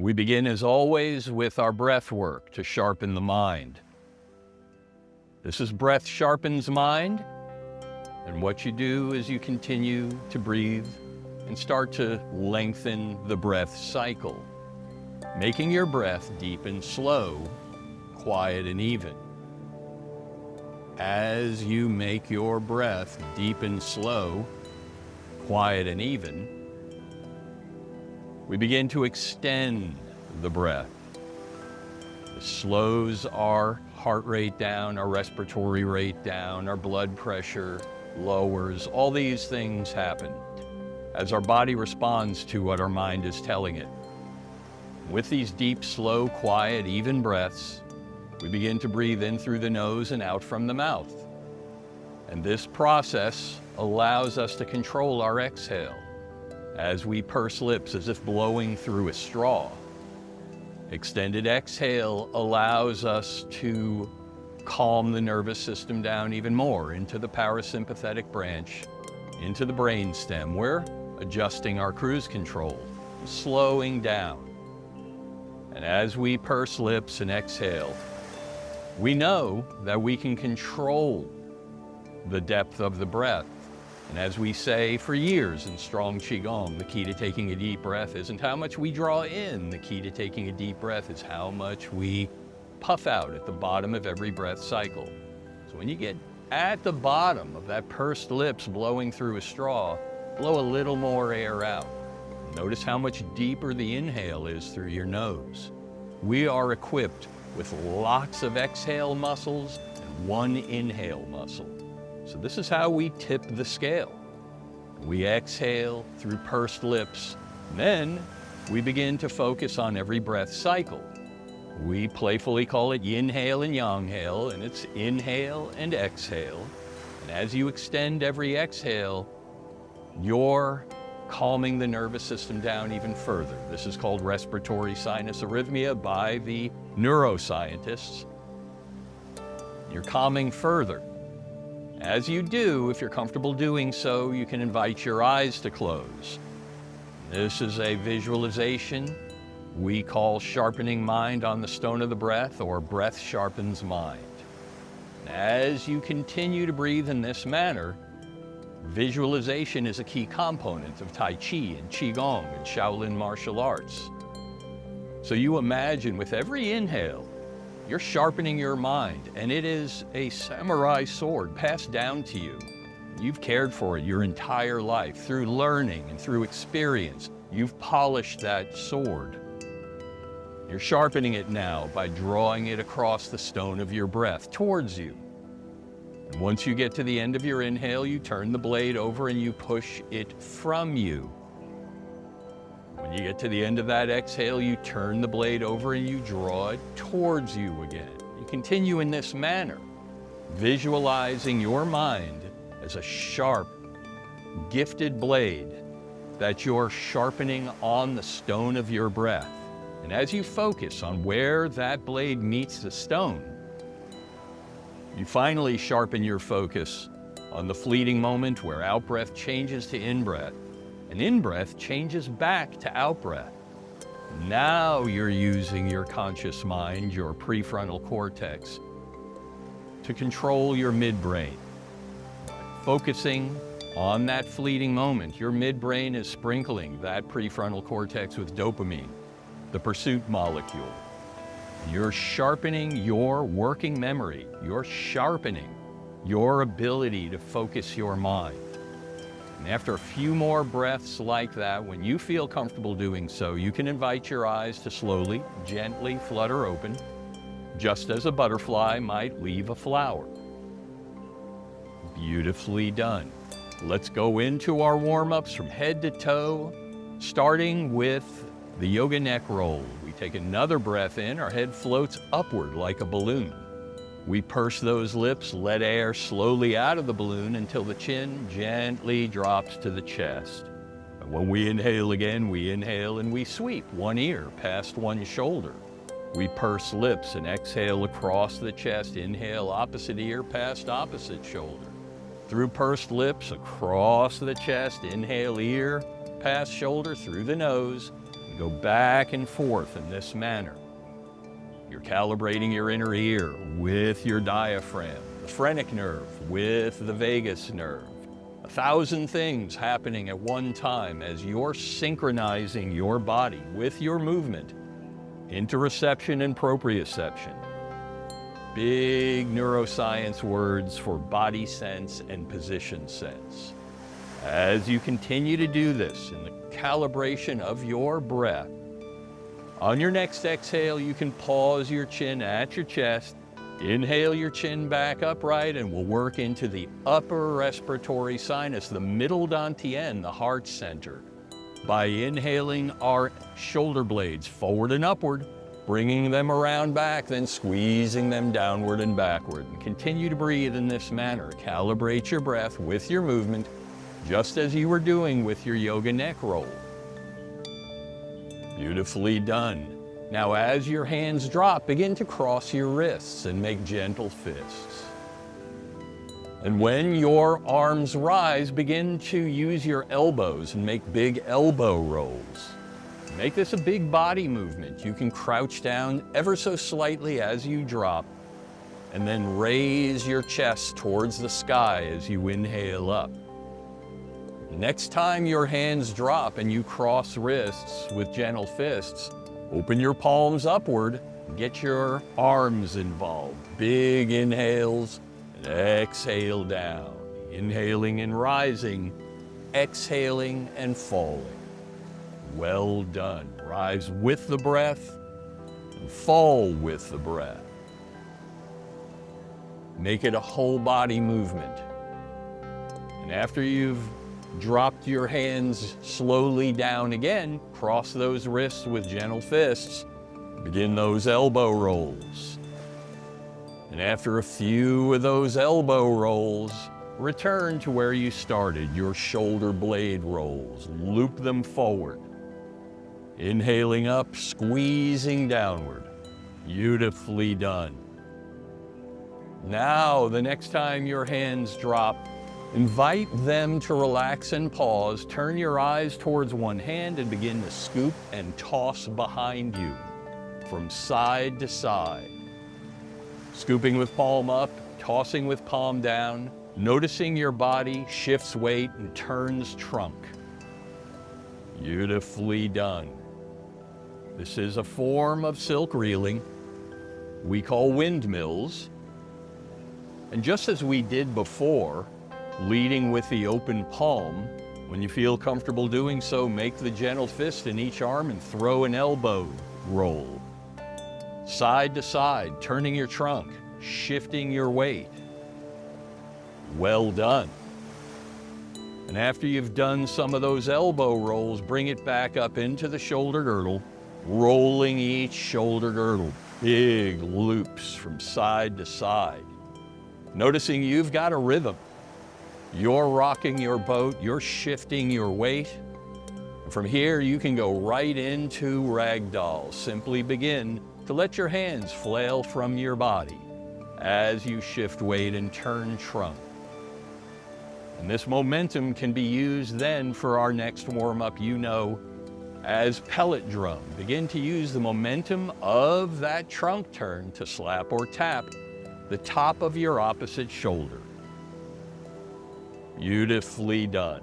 We begin, as always, with our breath work to sharpen the mind. This is Breath Sharpens Mind, and what you do is you continue to breathe and start to lengthen the breath cycle, making your breath deep and slow, quiet and even. As you make your breath deep and slow, quiet and even, we begin to extend the breath. This slows our heart rate down, our respiratory rate down, our blood pressure lowers. All these things happen as our body responds to what our mind is telling it. With these deep, slow, quiet, even breaths, we begin to breathe in through the nose and out from the mouth. And this process allows us to control our exhale as we purse lips as if blowing through a straw. Extended exhale allows us to calm the nervous system down even more into the parasympathetic branch, into the brainstem. We're adjusting our cruise control, slowing down. And as we purse lips and exhale, we know that we can control the depth of the breath. And as we say for years in strong Qigong, the key to taking a deep breath isn't how much we draw in. The key to taking a deep breath is how much we puff out at the bottom of every breath cycle. So when you get at the bottom of that pursed lips blowing through a straw, blow a little more air out. Notice how much deeper the inhale is through your nose. We are equipped with lots of exhale muscles and one inhale muscle. So this is how we tip the scale. We exhale through pursed lips. Then we begin to focus on every breath cycle. We playfully call it yin-hail and yang-hail, and it's inhale and exhale. And as you extend every exhale, you're calming the nervous system down even further. This is called respiratory sinus arrhythmia by the neuroscientists. You're calming further. As you do, if you're comfortable doing so, you can invite your eyes to close. This is a visualization we call sharpening mind on the stone of the breath, or breath sharpens mind. As you continue to breathe in this manner, visualization is a key component of Tai Chi and Qigong and Shaolin martial arts. So you imagine with every inhale, you're sharpening your mind, and it is a samurai sword passed down to you. You've cared for it your entire life through learning and through experience. You've polished that sword. You're sharpening it now by drawing it across the stone of your breath towards you. And once you get to the end of your inhale, you turn the blade over and you push it from you. When you get to the end of that exhale, you turn the blade over and you draw it towards you again. You continue in this manner, visualizing your mind as a sharp, gifted blade that you're sharpening on the stone of your breath. And as you focus on where that blade meets the stone, you finally sharpen your focus on the fleeting moment where out-breath changes to in-breath. And in-breath changes back to out-breath. Now you're using your conscious mind, your prefrontal cortex, to control your midbrain. Focusing on that fleeting moment, your midbrain is sprinkling that prefrontal cortex with dopamine, the pursuit molecule. You're sharpening your working memory. You're sharpening your ability to focus your mind. And after a few more breaths like that, when you feel comfortable doing so, you can invite your eyes to slowly, gently flutter open, just as a butterfly might leave a flower. Beautifully done. Let's go into our warm-ups from head to toe, starting with the yoga neck roll. We take another breath in, our head floats upward like a balloon. We purse those lips, let air slowly out of the balloon until the chin gently drops to the chest. And when we inhale again, we inhale and we sweep one ear past one shoulder. We purse lips and exhale across the chest. Inhale, opposite ear past opposite shoulder. Through pursed lips, across the chest. Inhale, ear past shoulder, through the nose. Go back and forth in this manner. You're calibrating your inner ear with your diaphragm, the phrenic nerve with the vagus nerve. 1,000 things happening at one time as you're synchronizing your body with your movement. Interoception and proprioception. Big neuroscience words for body sense and position sense. As you continue to do this in the calibration of your breath, on your next exhale, you can pause your chin at your chest, inhale your chin back upright, and we'll work into the upper respiratory sinus, the middle dantian, the heart center, by inhaling our shoulder blades forward and upward, bringing them around back, then squeezing them downward and backward. And continue to breathe in this manner. Calibrate your breath with your movement, just as you were doing with your yoga neck roll. Beautifully done. Now, as your hands drop, begin to cross your wrists and make gentle fists. And when your arms rise, begin to use your elbows and make big elbow rolls. Make this a big body movement. You can crouch down ever so slightly as you drop, and then raise your chest towards the sky as you inhale up. Next time your hands drop and you cross wrists with gentle fists, open your palms upward, get your arms involved. Big inhales and exhale down. Inhaling and rising, exhaling and falling. Well done. Rise with the breath and fall with the breath. Make it a whole body movement. And after you've dropped your hands slowly down again, cross those wrists with gentle fists. Begin those elbow rolls. And after a few of those elbow rolls, return to where you started, your shoulder blade rolls. Loop them forward. Inhaling up, squeezing downward. Beautifully done. Now, the next time your hands drop, invite them to relax and pause. Turn your eyes towards one hand and begin to scoop and toss behind you from side to side. Scooping with palm up, tossing with palm down, noticing your body shifts weight and turns trunk. Beautifully done. This is a form of silk reeling we call windmills. And just as we did before, leading with the open palm, when you feel comfortable doing so, make the gentle fist in each arm and throw an elbow roll. Side to side, turning your trunk, shifting your weight. Well done. And after you've done some of those elbow rolls, bring it back up into the shoulder girdle, rolling each shoulder girdle. Big loops from side to side. Noticing you've got a rhythm. You're rocking your boat, you're shifting your weight. From here, you can go right into ragdoll. Simply begin to let your hands flail from your body as you shift weight and turn trunk. And this momentum can be used then for our next warm-up, as pellet drum. Begin to use the momentum of that trunk turn to slap or tap the top of your opposite shoulder. Beautifully done.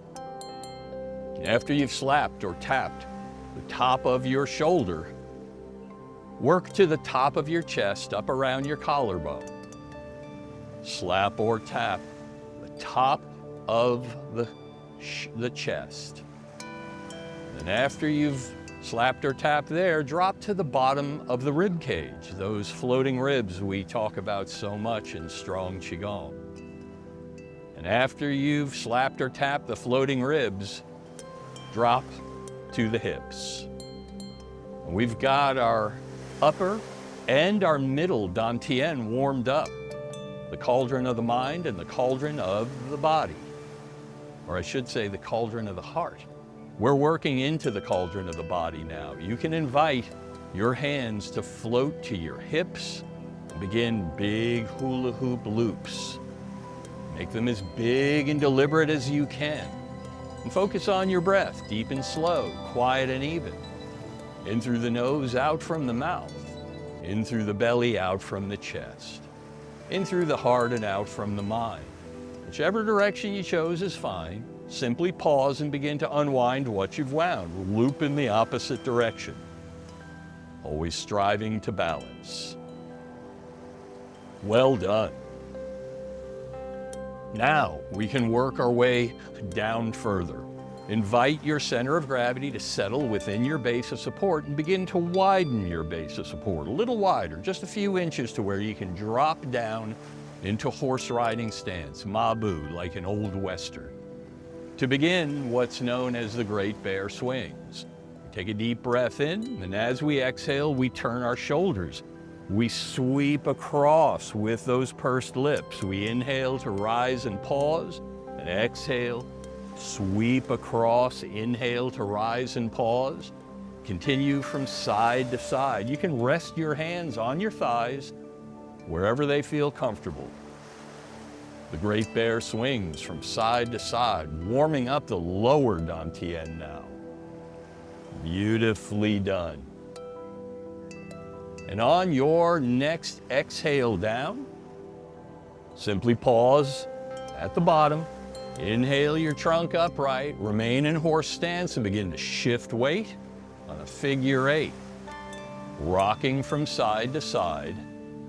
After you've slapped or tapped the top of your shoulder, work to the top of your chest up around your collarbone. Slap or tap the top of the chest. And after you've slapped or tapped there, drop to the bottom of the rib cage, those floating ribs we talk about so much in strong Qigong. And after you've slapped or tapped the floating ribs, drop to the hips. And we've got our upper and our middle dantian warmed up, the cauldron of the mind and the cauldron of the body, or I should say the cauldron of the heart. We're working into the cauldron of the body now. You can invite your hands to float to your hips and begin big hula hoop loops. Make them as big and deliberate as you can. And focus on your breath, deep and slow, quiet and even. In through the nose, out from the mouth. In through the belly, out from the chest. In through the heart and out from the mind. Whichever direction you chose is fine. Simply pause and begin to unwind what you've wound. Loop in the opposite direction. Always striving to balance. Well done. Now we can work our way down further. Invite your center of gravity to settle within your base of support and begin to widen your base of support a little wider, just a few inches to where you can drop down into horse riding stance, Maboo, like an old Western. To begin, what's known as the Great Bear Swings. Take a deep breath in, and as we exhale, we turn our shoulders. We sweep across with those pursed lips. We inhale to rise and pause, and exhale, sweep across, inhale to rise and pause. Continue from side to side. You can rest your hands on your thighs, wherever they feel comfortable. The Great Bear Swings from side to side, warming up the lower dantian now. Beautifully done. And on your next exhale down, simply pause at the bottom. Inhale your trunk upright, remain in horse stance and begin to shift weight on a figure 8. Rocking from side to side.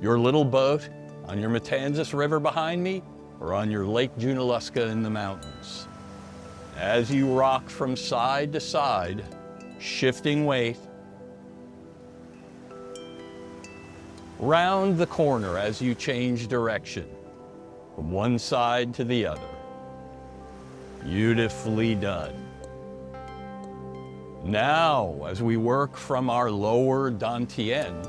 Your little boat on your Matanzas River behind me or on your Lake Junaluska in the mountains. As you rock from side to side, shifting weight, round the corner as you change direction from one side to the other. Beautifully done. Now, as we work from our lower dantian,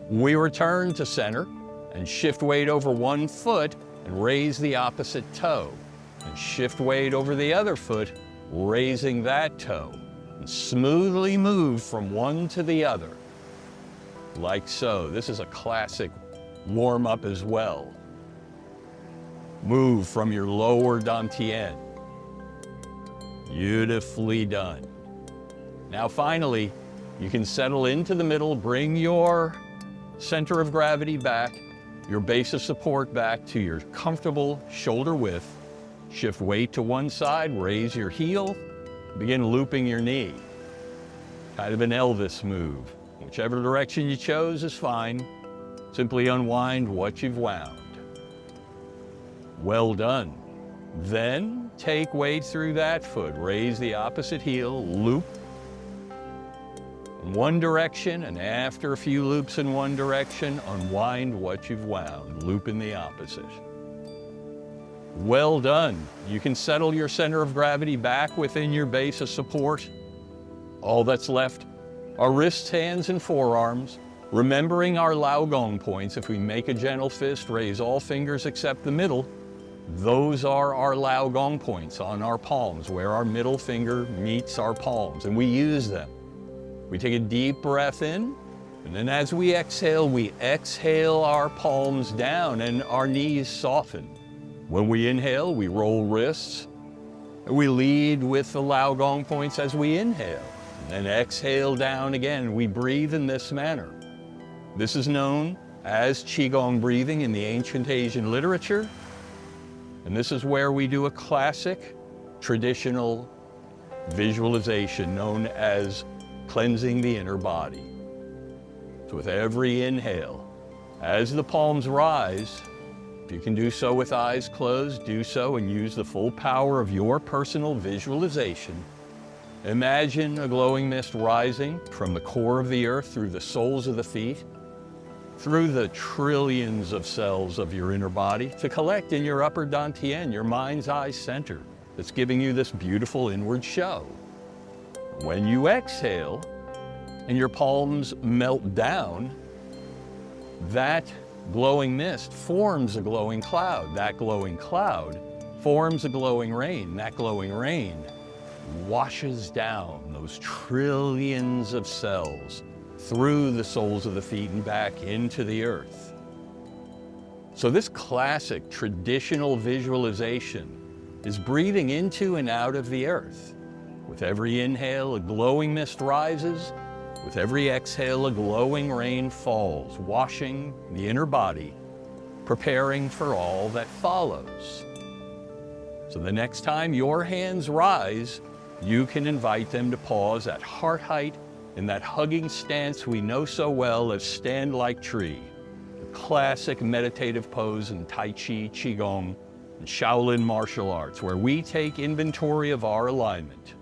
we return to center and shift weight over one foot and raise the opposite toe. And shift weight over the other foot, raising that toe. And smoothly move from one to the other. Like so. This is a classic warm-up as well. Move from your lower dantian. Beautifully done. Now finally, you can settle into the middle, bring your center of gravity back, your base of support back to your comfortable shoulder width. Shift weight to one side, raise your heel, begin looping your knee. Kind of an Elvis move. Whichever direction you chose is fine. Simply unwind what you've wound. Well done. Then take weight through that foot. Raise the opposite heel, loop in one direction, and after a few loops in one direction, unwind what you've wound. Loop in the opposite. Well done. You can settle your center of gravity back within your base of support. All that's left are wrists, hands, and forearms. Remembering our Laogong points, if we make a gentle fist, raise all fingers except the middle. Those are our Laogong points on our palms, where our middle finger meets our palms, and we use them. We take a deep breath in, and then as we exhale our palms down and our knees soften. When we inhale, we roll wrists, and we lead with the Laogong points as we inhale. And then exhale down again. We breathe in this manner. This is known as Qigong breathing in the ancient Asian literature. And this is where we do a classic traditional visualization known as cleansing the inner body. So with every inhale, as the palms rise, if you can do so with eyes closed, do so and use the full power of your personal visualization. Imagine a glowing mist rising from the core of the earth through the soles of the feet, through the trillions of cells of your inner body to collect in your upper dantian, your mind's eye center, that's giving you this beautiful inward show. When you exhale and your palms melt down, that glowing mist forms a glowing cloud. That glowing cloud forms a glowing rain. That glowing rain washes down those trillions of cells through the soles of the feet and back into the earth. So this classic traditional visualization is breathing into and out of the earth. With every inhale, a glowing mist rises. With every exhale, a glowing rain falls, washing the inner body, preparing for all that follows. So the next time your hands rise, you can invite them to pause at heart height in that hugging stance we know so well as stand like tree, the classic meditative pose in Tai Chi, Qigong, and Shaolin martial arts, where we take inventory of our alignment.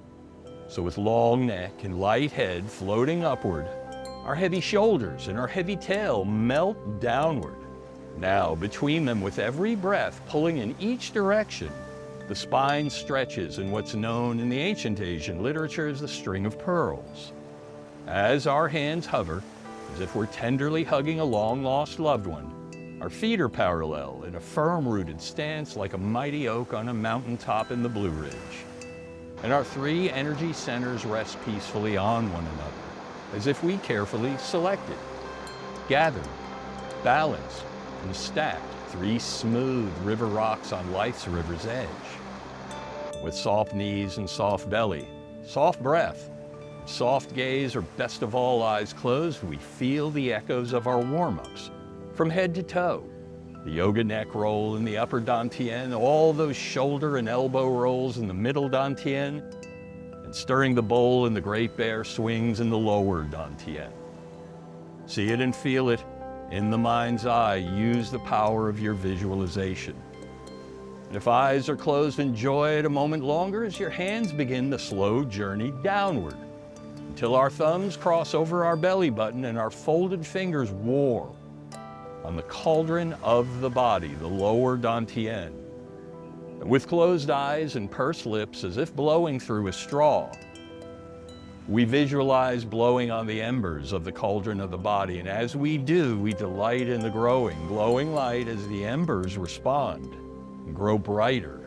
So with long neck and light head floating upward, our heavy shoulders and our heavy tail melt downward. Now, between them, with every breath pulling in each direction, the spine stretches in what's known in the ancient Asian literature as the string of pearls. As our hands hover, as if we're tenderly hugging a long-lost loved one, our feet are parallel in a firm-rooted stance like a mighty oak on a mountaintop in the Blue Ridge. And our three energy centers rest peacefully on one another, as if we carefully selected, gathered, balanced, and stacked three smooth river rocks on life's river's edge. With soft knees and soft belly, soft breath, soft gaze, or best of all, eyes closed, we feel the echoes of our warm-ups from head to toe. The yoga neck roll in the upper dantian, all those shoulder and elbow rolls in the middle dantian, and stirring the bowl in the great bear swings in the lower dantian. See it and feel it in the mind's eye. Use the power of your visualization. And if eyes are closed, enjoy it a moment longer as your hands begin the slow journey downward until our thumbs cross over our belly button and our folded fingers warm on the cauldron of the body, the lower dantian. And with closed eyes and pursed lips, as if blowing through a straw, we visualize blowing on the embers of the cauldron of the body. And as we do, we delight in the glowing light as the embers respond and grow brighter.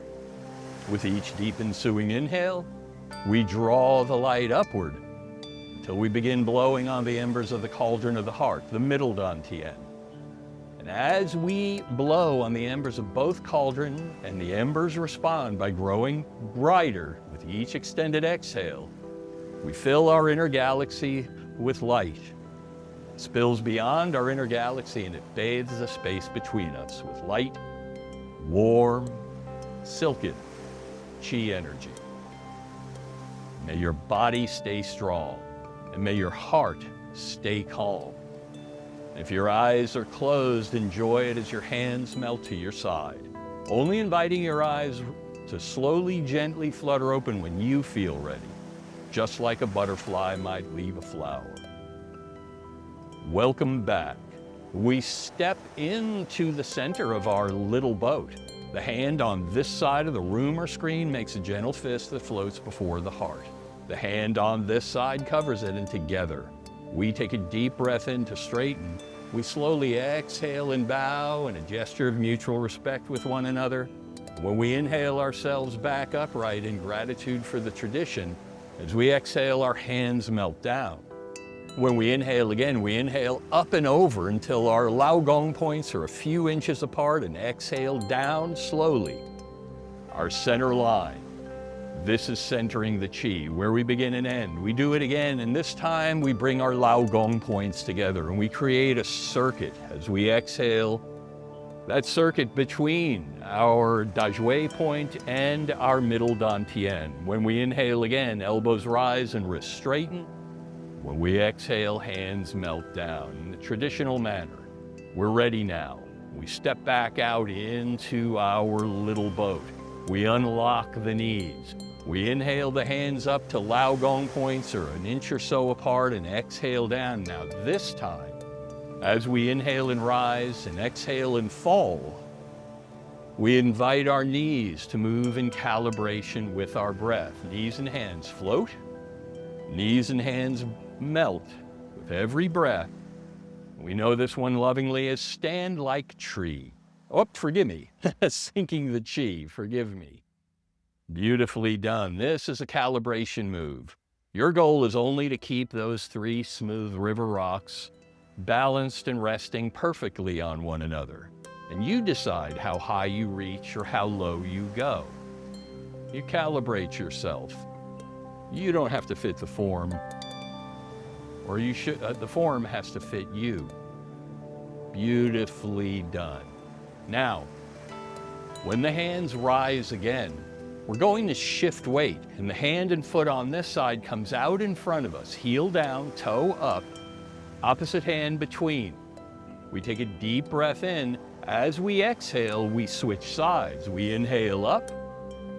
With each deep ensuing inhale, we draw the light upward until we begin blowing on the embers of the cauldron of the heart, the middle dantian. And as we blow on the embers of both cauldron and the embers respond by growing brighter with each extended exhale, we fill our inner galaxy with light. It spills beyond our inner galaxy and it bathes the space between us with light, warm, silken chi energy. May your body stay strong and may your heart stay calm. If your eyes are closed, enjoy it as your hands melt to your side, only inviting your eyes to slowly, gently flutter open when you feel ready, just like a butterfly might leave a flower. Welcome back. We step into the center of our little boat. The hand on this side of the room or screen makes a gentle fist that floats before the heart. The hand on this side covers it, and together we take a deep breath in to straighten. We slowly exhale and bow in a gesture of mutual respect with one another. When we inhale ourselves back upright in gratitude for the tradition, as we exhale, our hands melt down. When we inhale again, we inhale up and over until our Lao Gong points are a few inches apart, and exhale down slowly. Our center line. This is centering the chi, where we begin and end. We do it again, and this time we bring our Lao Gong points together and we create a circuit as we exhale. That circuit between our Dajue point and our middle dantian. When we inhale again, elbows rise and wrists straighten. When we exhale, hands melt down in the traditional manner. We're ready now. We step back out into our little boat. We unlock the knees. We inhale the hands up to Lao Gong points or an inch or so apart and exhale down. Now this time, as we inhale and rise and exhale and fall, we invite our knees to move in calibration with our breath. Knees and hands float. Knees and hands melt with every breath. We know this one lovingly as stand like tree. Oh, forgive me. Sinking the chi, forgive me. Beautifully done. This is a calibration move. Your goal is only to keep those three smooth river rocks balanced and resting perfectly on one another. And you decide how high you reach or how low you go. You calibrate yourself. You don't have to fit the form, or you should, the form has to fit you. Beautifully done. Now, when the hands rise again, we're going to shift weight, and the hand and foot on this side comes out in front of us, heel down, toe up, opposite hand between. We take a deep breath in. As we exhale, we switch sides. We inhale up,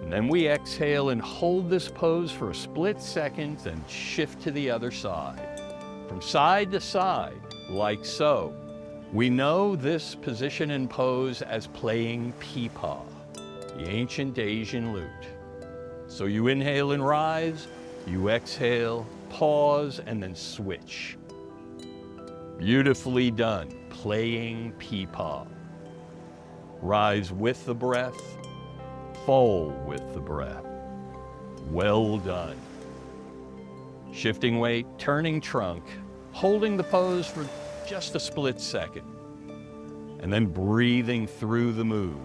and then we exhale and hold this pose for a split second, then shift to the other side. From side to side, like so. We know this position and pose as playing peepaw, the ancient Asian lute. So you inhale and rise, you exhale, pause, and then switch. Beautifully done, playing peepaw. Rise with the breath, fall with the breath. Well done. Shifting weight, turning trunk, holding the pose for just a split second, and then breathing through the move.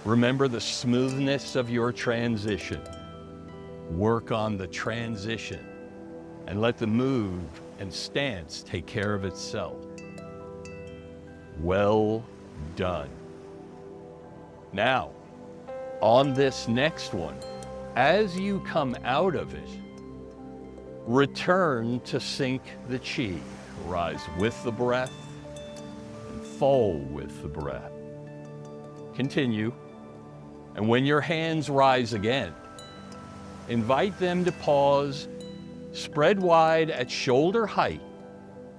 Remember the smoothness of your transition. Work on the transition and let the move and stance take care of itself. Well done. Now, on this next one, as you come out of it, return to sync the chi. Rise with the breath and fall with the breath. Continue. And when your hands rise again, invite them to pause, spread wide at shoulder height,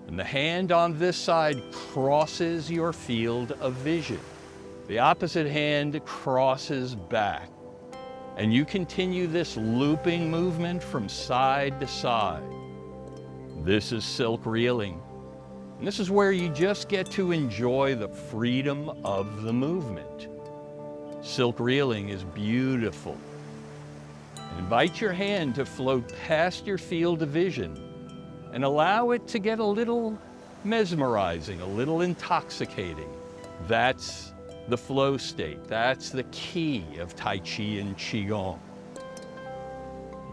and the hand on this side crosses your field of vision. The opposite hand crosses back, and you continue this looping movement from side to side. This is silk reeling, and this is where you just get to enjoy the freedom of the movement. Silk reeling is beautiful. Invite your hand to float past your field of vision and allow it to get a little mesmerizing, a little intoxicating. That's the flow state. That's the key of Tai Chi and Qigong.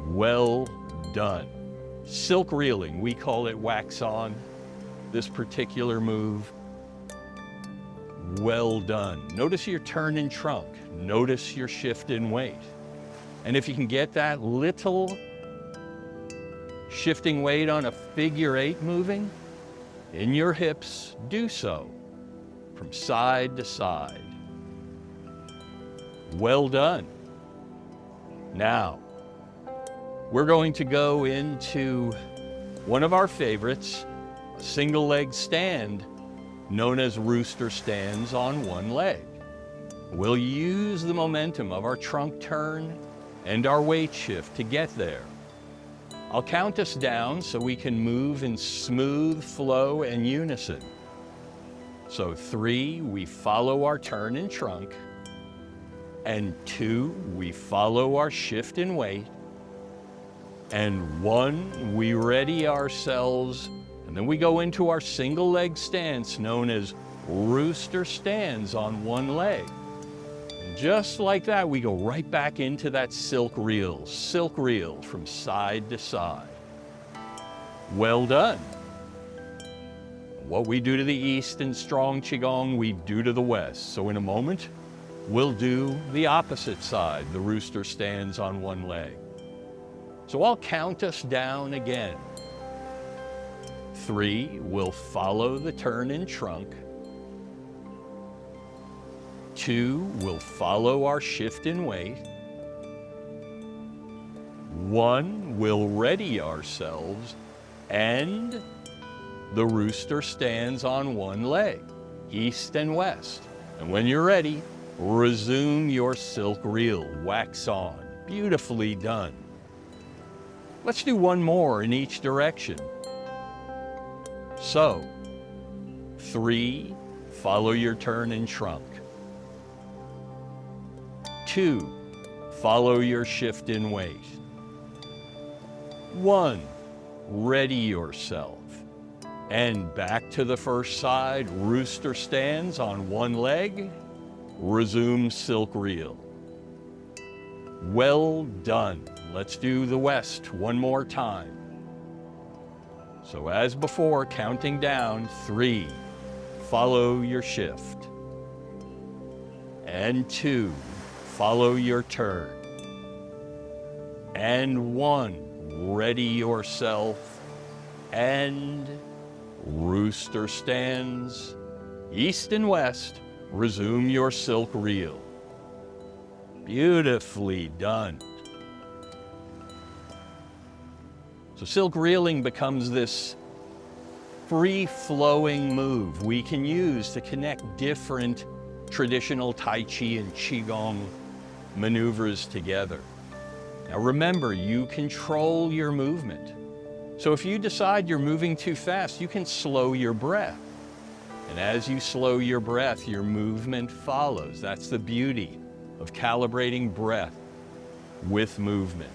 Well done. Silk reeling, we call it wax on, this particular move. Well done. Notice your turn in trunk. Notice your shift in weight. And if you can get that little shifting weight on a figure 8 moving in your hips, do so from side to side. Well done. Now, we're going to go into one of our favorites, a single leg stand known as rooster stands on one leg. We'll use the momentum of our trunk turn and our weight shift to get there. I'll count us down so we can move in smooth flow and unison. So 3, we follow our turn in trunk, and 2, we follow our shift in weight, and 1, we ready ourselves, and then we go into our single leg stance known as rooster stands on one leg. And just like that, we go right back into that silk reel from side to side. Well done. What we do to the east in strong Qigong, we do to the west. So in a moment, we'll do the opposite side, the rooster stands on one leg. So I'll count us down again. 3, we'll follow the turn in trunk. 2, we'll follow our shift in weight. 1, we'll ready ourselves, and the rooster stands on one leg, east and west. And when you're ready, resume your silk reel, wax on. Beautifully done. Let's do one more in each direction. So, 3, follow your turn in trunk. 2, follow your shift in weight. 1, ready yourself. And back to the first side, rooster stands on one leg, resume silk reel. Well done. Let's do the west one more time. So as before, counting down, 3, follow your shift. And 2, follow your turn. And 1, ready yourself. And rooster stands. East and west, resume your silk reel. Beautifully done. So silk reeling becomes this free-flowing move we can use to connect different traditional Tai Chi and Qigong maneuvers together. Now remember, you control your movement. So if you decide you're moving too fast, you can slow your breath. And as you slow your breath, your movement follows. That's the beauty of calibrating breath with movement.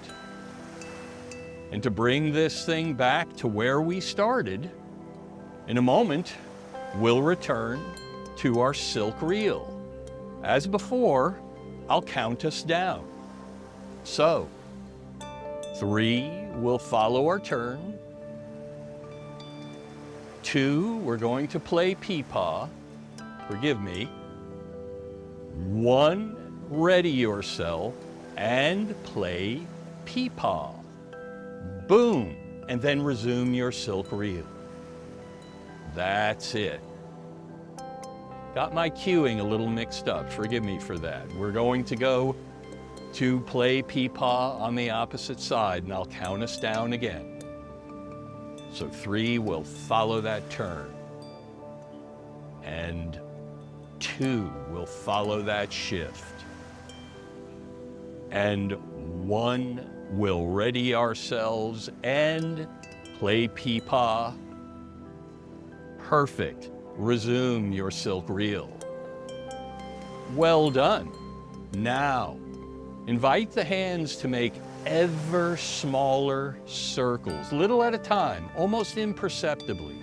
And to bring this thing back to where we started, in a moment, we'll return to our silk reel. As before, I'll count us down. So, 3, we'll follow our turn. 2, we're going to play peepaw. Forgive me. 1, ready yourself and play peepaw. Boom, and then resume your silk reel. That's it. Got my cueing a little mixed up, forgive me for that. We're going to go to play peepaw on the opposite side, and I'll count us down again. So 3 will follow that turn. And 2 will follow that shift. And 1 will ready ourselves and play peepaw. Perfect. Resume your silk reel. Well done. Now, invite the hands to make ever smaller circles, little at a time, almost imperceptibly.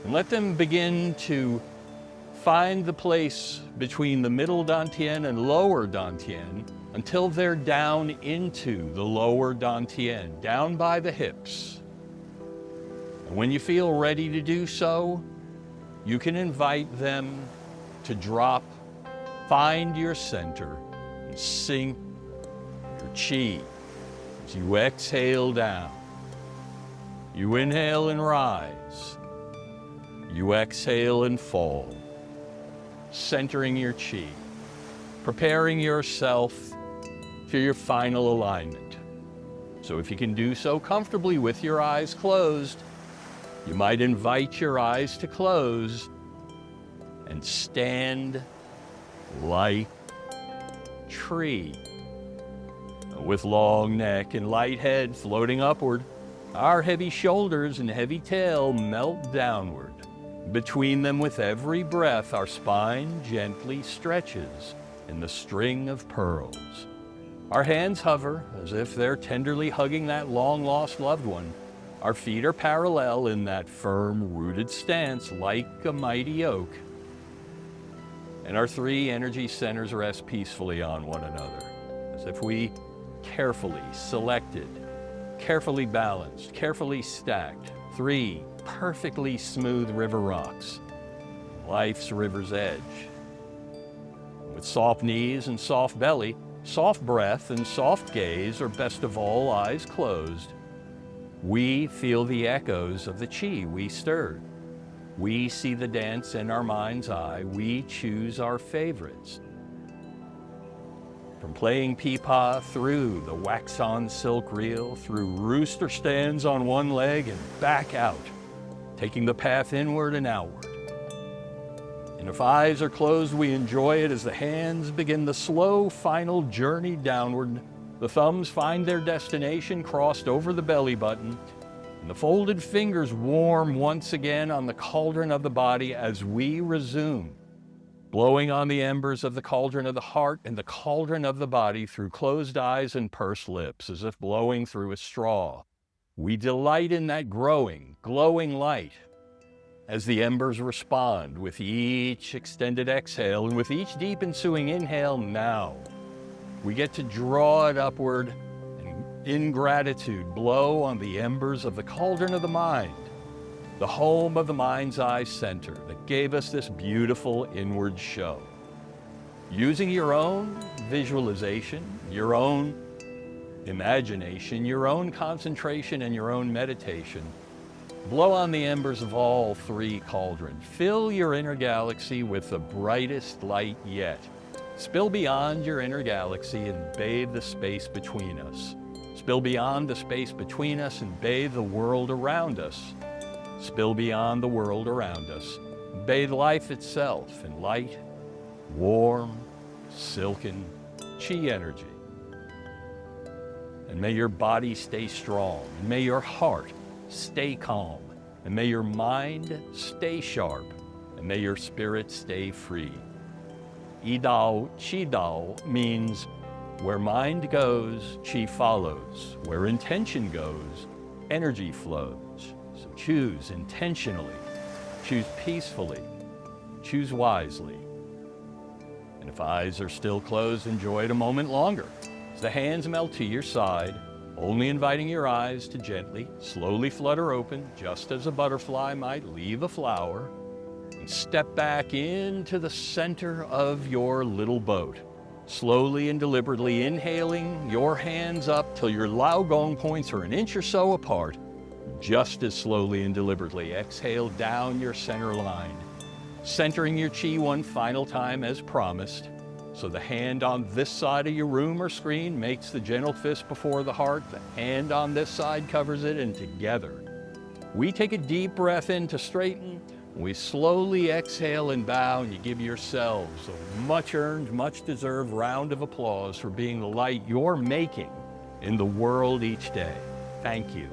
And let them begin to find the place between the middle dantian and lower dantian until they're down into the lower dantian, down by the hips. And when you feel ready to do so, you can invite them to drop, find your center, and sink your chi as you exhale down. You inhale and rise. You exhale and fall, centering your chi, preparing yourself for your final alignment. So if you can do so comfortably with your eyes closed, you might invite your eyes to close and stand like tree. With long neck and light head floating upward, our heavy shoulders and heavy tail melt downward. Between them, with every breath, our spine gently stretches in the string of pearls. Our hands hover as if they're tenderly hugging that long-lost loved one. Our feet are parallel in that firm, rooted stance like a mighty oak. And our 3 energy centers rest peacefully on one another, as if we carefully selected, carefully balanced, carefully stacked 3 perfectly smooth river rocks, life's river's edge. With soft knees and soft belly, soft breath and soft gaze, or best of all, eyes closed, we feel the echoes of the chi we stirred. We see the dance in our mind's eye. We choose our favorites. From playing peepaw through the wax-on silk reel, through rooster stands on one leg and back out, taking the path inward and outward. And if eyes are closed, we enjoy it as the hands begin the slow final journey downward. The thumbs find their destination crossed over the belly button, and the folded fingers warm once again on the cauldron of the body as we resume, blowing on the embers of the cauldron of the heart and the cauldron of the body through closed eyes and pursed lips, as if blowing through a straw. We delight in that growing, glowing light as the embers respond with each extended exhale and with each deep ensuing inhale. Now we get to draw it upward and In gratitude, blow on the embers of the cauldron of the mind, the home of the mind's eye center that gave us this beautiful inward show. Using your own visualization, your own imagination, your own concentration, and your own meditation, blow on the embers of all three cauldrons. Fill your inner galaxy with the brightest light yet. Spill beyond your inner galaxy and bathe the space between us. Spill beyond the space between us and bathe the world around us. Spill beyond the world around us. Bathe life itself in light, warm, silken chi energy. And may your body stay strong, and may your heart stay calm, and may your mind stay sharp, and may your spirit stay free. Yi-Dao, Qi-Dao means where mind goes, chi follows. Where intention goes, energy flows. So choose intentionally, choose peacefully, choose wisely. And if eyes are still closed, enjoy it a moment longer. As the hands melt to your side, only inviting your eyes to gently, slowly flutter open, just as a butterfly might leave a flower, and step back into the center of your little boat. Slowly and deliberately inhaling your hands up till your Lao Gong points are an inch or so apart. Just as slowly and deliberately exhale down your center line, centering your chi one final time as promised. So the hand on this side of your room or screen makes the gentle fist before the heart, the hand on this side covers it, and together we take a deep breath in to straighten. We slowly exhale and bow, and you give yourselves a much earned, much deserved round of applause for being the light you're making in the world each day. Thank you.